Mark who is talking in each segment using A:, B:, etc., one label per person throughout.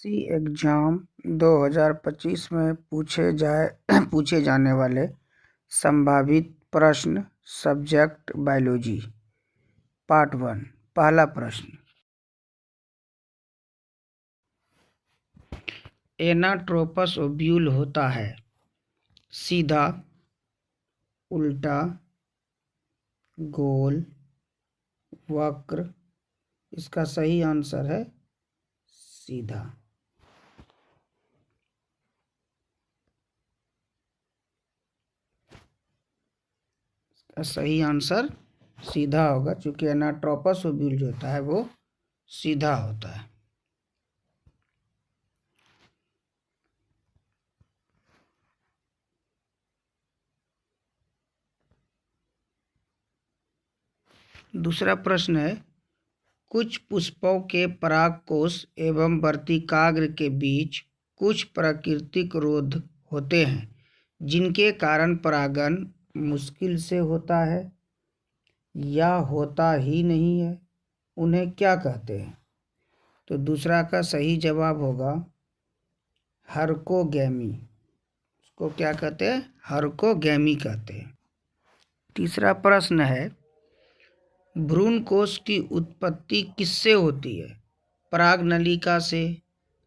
A: UPSC exam 2025 में पूछे जाने वाले संभावित प्रश्न सब्जेक्ट बायोलॉजी पार्ट 1। पहला प्रश्न, एनाट्रोपस ओव्यूल होता है सीधा, उल्टा, गोल, वक्र। इसका सही आंसर है सीधा। इसका सही आंसर सीधा होगा, क्योंकि एनाट्रोपस ओव्यूल जो होता है वो सीधा होता है। दूसरा प्रश्न है, कुछ पुष्पों के परागकोश एवं वर्तिकाग्र के बीच कुछ प्राकृतिक रोध होते हैं जिनके कारण परागण मुश्किल से होता है या होता ही नहीं है। उन्हें क्या कहते हैं? तो दूसरा का सही जवाब होगा हर्कोगैमी। उसको क्या कहते हैं? हर्कोगैमी कहते हैं। तीसरा प्रश्न है, भ्रूण कोश की उत्पत्ति किससे होती है? परागनलिका से,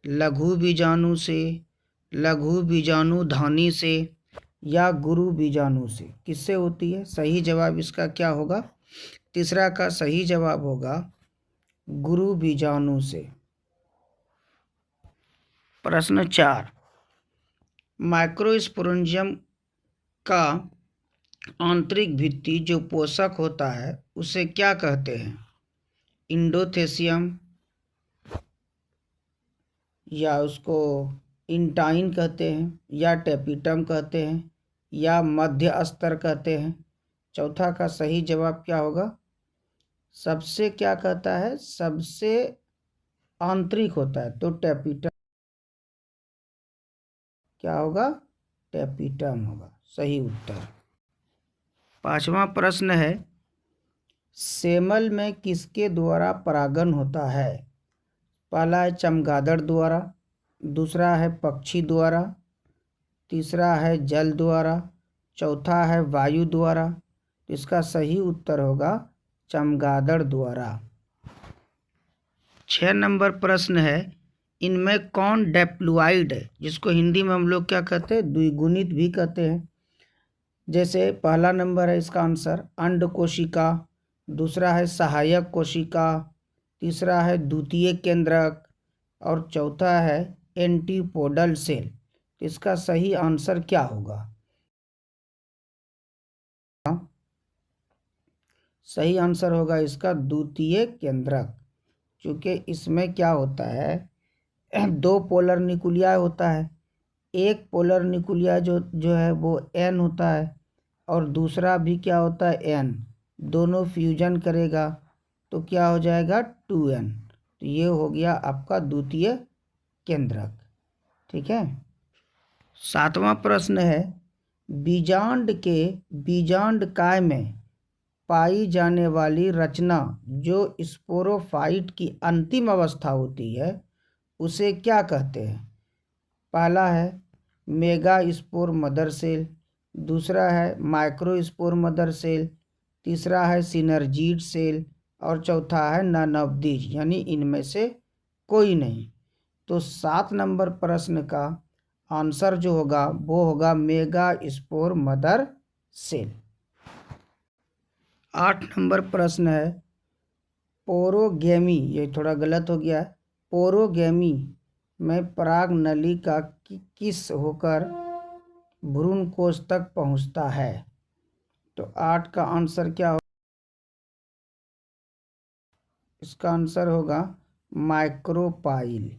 A: लघु बीजाणु से, लघु बीजाणुधानी से या गुरु बीजाणु से? किससे होती है? सही जवाब इसका क्या होगा? तीसरा का सही जवाब होगा गुरु बीजाणु से। प्रश्न 4, माइक्रोस्पोरेंजियम का आंतरिक भित्ति जो पोषक होता है उसे क्या कहते हैं? इंडोथेसियम, या उसको इंटाइन कहते हैं, या टेपिटम कहते हैं, या मध्य अस्तर कहते हैं। चौथा का सही जवाब क्या होगा? सबसे क्या कहता है? सबसे आंतरिक होता है, तो टेपिटम क्या होगा? टेपिटम होगा सही उत्तर। पांचवा प्रश्न है, सेमल में किसके द्वारा परागण होता है? पहला है चमगादड़ द्वारा, दूसरा है पक्षी द्वारा, तीसरा है जल द्वारा, चौथा है वायु द्वारा। इसका सही उत्तर होगा चमगादड़ द्वारा। 6 नंबर प्रश्न है, इनमें कौन डिप्लॉइड है, जिसको हिंदी में हम लोग क्या कहते हैं? द्विगुणित भी कहते हैं। जैसे पहला नंबर है इसका आंसर अंड कोशिका, दूसरा है सहायक कोशिका, तीसरा है द्वितीय केंद्रक और चौथा है एंटीपोडल सेल। इसका सही आंसर क्या होगा? सही आंसर होगा इसका द्वितीय केंद्रक, क्योंकि इसमें क्या होता है, 2 पोलर न्यूक्लिया होता है। एक पोलर न्यूक्लिया जो है वो एन होता है और दूसरा भी क्या होता है? एन। दोनों फ्यूजन करेगा तो क्या हो जाएगा? 2n। तो ये हो गया आपका द्वितीय केंद्रक। ठीक है। 7वां प्रश्न है, बीजांड काय में पाई जाने वाली रचना जो स्पोरोफाइट की अंतिम अवस्था होती है उसे क्या कहते हैं? पहला है मेगा स्पोर मदर सेल, दूसरा है माइक्रोस्पोर मदर सेल, तीसरा है सिनर्जीड सेल और चौथा है नन ऑफ दीज, यानी इनमें से कोई नहीं। तो 7 नंबर प्रश्न का आंसर जो होगा वो होगा megaspore mother cell. 8 number प्रश्न है, पोरोगेमी, ये थोड़ा गलत हो गया है, पोरोगेमी में पराग नलिका किस होकर भ्रूण कोश तक पहुंचता है? तो 8 का आंसर क्या होगा? इसका आंसर होगा माइक्रोपाइल।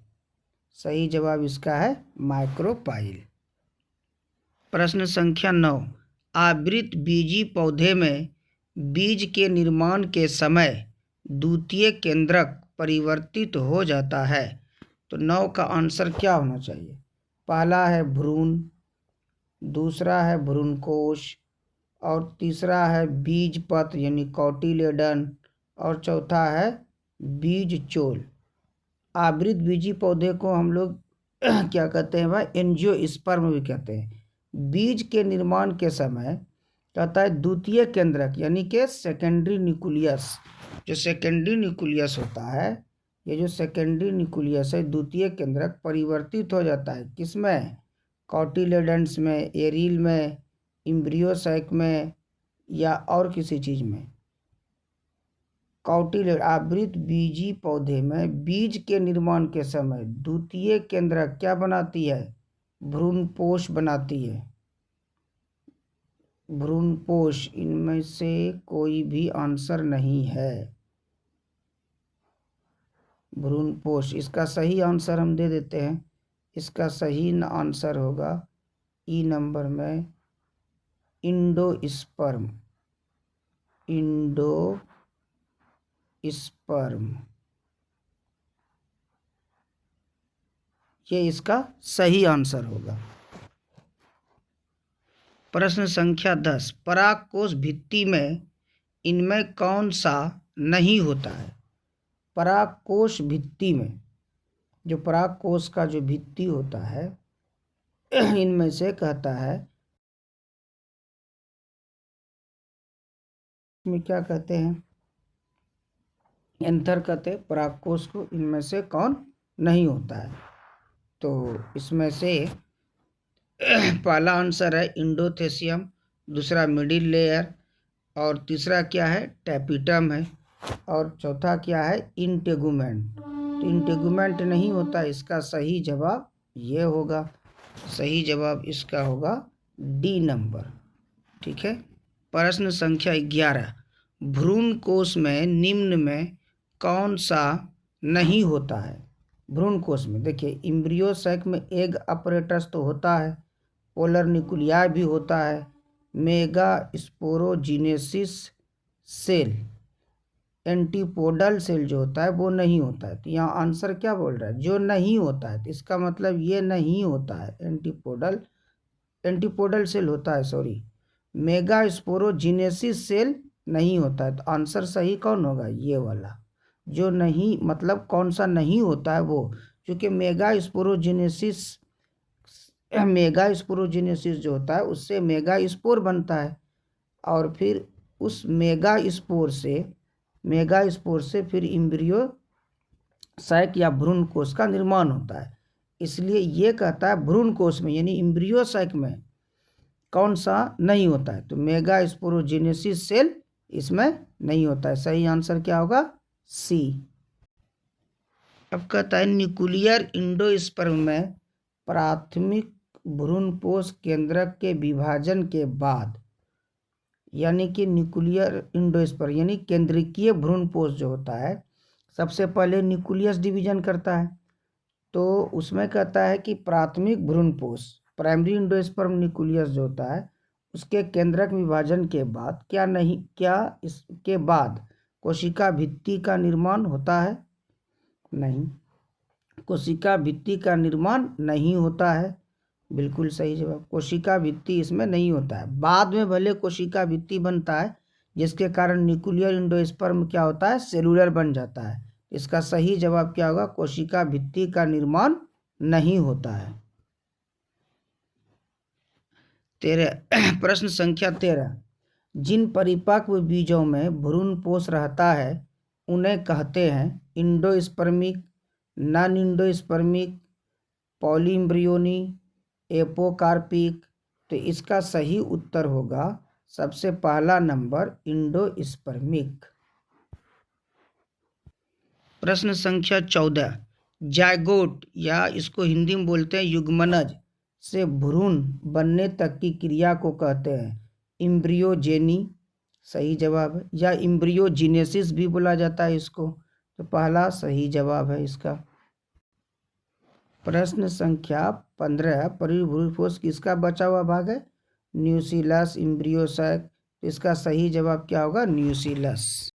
A: सही जवाब इसका है माइक्रोपाइल। प्रश्न संख्या 9, आवृत बीजी पौधे में बीज के निर्माण के समय द्वितीय केंद्रक परिवर्तित हो जाता है। तो 9 का आंसर क्या होना चाहिए? पहला है भ्रूण, दूसरा है भ्रूणकोश और तीसरा है बीजपत्र यानी कोटिलेडन और चौथा है बीज चोल। आवृत बीजी पौधे को हम लोग क्या कहते हैं भाई, एंजियोस्पर्म भी कहते हैं। बीज के निर्माण के समय कहता है द्वितीय केंद्रक यानी कि सेकेंडरी न्यूक्लियस, जो सेकेंडरी न्यूक्लियस होता है, ये जो सेकेंडरी न्यूक्लियस है द्वितीय केंद्रक परिवर्तित हो जाता है किसमें, कॉटिलेडन्स में, एरिल में, इम्ब्रियोसाइक में या और किसी चीज में। कॉटिलेड आवृत बीजी पौधे में बीज के निर्माण के समय द्वितीय केंद्रक क्या बनाती है, भ्रूणपोष बनाती है। भ्रूणपोष, इनमें से कोई भी आंसर नहीं है। भ्रूणपोष, इसका सही आंसर हम दे देते हैं। इसका सही आंसर होगा ई नंबर में इंडोस्पर्म। इंडोस्पर्म, ये इसका सही आंसर होगा। प्रश्न संख्या 10, परागकोश भित्ति में इनमें कौन सा नहीं होता है। परागकोश भित्ति में, जो परागकोश का जो भित्ति होता है, इनमें से कहता है, में क्या कहते हैं, एंथर कहते हैं परागकोश को, इनमें से कौन नहीं होता है। तो इसमें से पहला आंसर है इंडोथेसियम, दूसरा मिडिल लेयर, और तीसरा क्या है, टैपिटम है, और चौथा क्या है, इंटेगुमेंट। तो इंटेगुमेंट नहीं होता, इसका सही जवाब ये होगा। सही जवाब इसका होगा डी नंबर। ठीक है। प्रश्न संख्या 11, भ्रूण कोश में निम्न में कौन सा नहीं होता है। भ्रूण कोश में देखिए, इम्ब्रियोसैक में एग अपरेटस तो होता है, पोलर न्यूक्लियाई भी होता है, मेगा स्पोरोजिनेसिस सेल, एंटीपोडल सेल जो होता है वो नहीं होता है। तो यहाँ आंसर क्या बोल रहा है, जो नहीं होता है, तो इसका मतलब ये नहीं होता है। एंटीपोडल सेल होता है, सॉरी, मेगा स्पोरोजिनेसिस सेल नहीं होता है। तो आंसर सही कौन होगा, ये वाला, जो नहीं, मतलब कौन सा नहीं होता है वो, क्योंकि मेगा स्पोरोजिनेसिस जो होता है उससे मेगा स्पोर बनता है, और फिर उस मेगा स्पोर से फिर इम्ब्रियो सैक या भ्रूण कोश का निर्माण होता है। इसलिए ये कहता है भ्रूण कोश में यानी इम्ब्रियो सैक में कौन सा नहीं होता है, तो मेगा स्पोरोजिनेसिस सेल इसमें नहीं होता है। सही आंसर क्या होगा, सी। अब कहता है न्यूक्लियर इंडोस्पर्म में प्राथमिक भ्रूणपोष केंद्रक के विभाजन के बाद, यानी कि न्यूक्लियर इंडोस्पर्म यानी केंद्रकीय भ्रूणपोष जो होता है, सबसे पहले न्यूक्लियस डिवीजन करता है। तो उसमें कहता है कि प्राथमिक भ्रूणपोष, प्राइमरी इंडोस्पर्म न्यूक्लियस जो होता है, उसके केंद्रक विभाजन के बाद इसके बाद कोशिका भित्ति का निर्माण होता है, नहीं, कोशिका भित्ति का निर्माण नहीं होता है। बिल्कुल सही जवाब, कोशिका भित्ति इसमें नहीं होता है। बाद में भले कोशिका भित्ति बनता है, जिसके कारण न्यूक्लियर इंडोस्पर्म क्या होता है, सेलुलर बन जाता है। इसका सही जवाब क्या होगा, कोशिका भित्ति का निर्माण नहीं होता है। 13, प्रश्न संख्या 13, जिन परिपक्व बीजों में भ्रूणपोष रहता है उन्हें कहते हैं इंडोस्पर्मिक, नॉन इंडोस्पर्मिक, पॉलीइम्ब्रियोनी, एपोकार्पिक। तो इसका सही उत्तर होगा सबसे पहला नंबर इंडोस्पर्मिक। प्रश्न संख्या 14, जायगोट या इसको हिंदी में बोलते हैं युग्मनज से भ्रूण बनने तक की क्रिया को कहते हैं इम्ब्रियोजेनी। सही जवाब है, या इम्ब्रियोजिनेसिस भी बोला जाता है इसको। तो पहला सही जवाब है इसका। प्रश्न संख्या 15, परिभ्रूणपोष किसका बचा हुआ भाग है, न्यूसिलस, इम्ब्रियोसैक। इसका सही जवाब क्या होगा, न्यूसिलस।